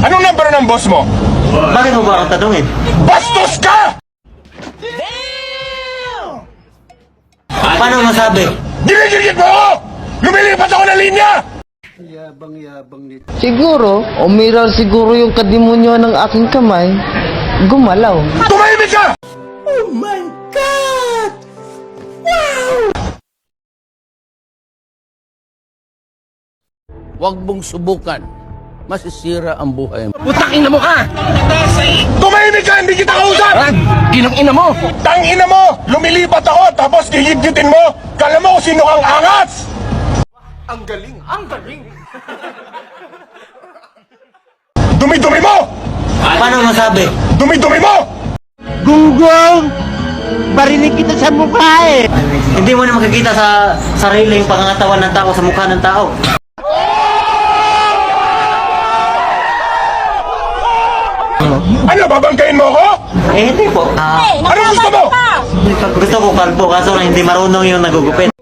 Anong number ng boss mo? Bakit mo ba akong tanungin? Bastos ka! Paano masabi? Ginigigit mo ako! Lumilipat ako ng linya! Siguro, umiral siguro yung kadimonyo ng aking kamay, gumalaw. Tumahimik ka! Huwag mong subukan. Masisira ang buhay mo. Putang ina mo ka! Tumahimik ka! Hindi kita kausap! Ginang ina mo! Tang ina mo! Lumilipat ako tapos gigit-gitin mo! Kala mo kung sino kang angas! Ang galing! Ang galing! Dumi-dumi mo! Paano masabi? Dumi-dumi mo! Gunggong! Barinig kita sa mukha eh! Hindi mo na makikita sa sarili yung pangangatawan ng tao sa mukha ng tao. Ano, babangkain mo ako? Eh, hindi po. Ano gusto mo? Gusto ko kalbo kaso lang hindi marunong yung nagugupit.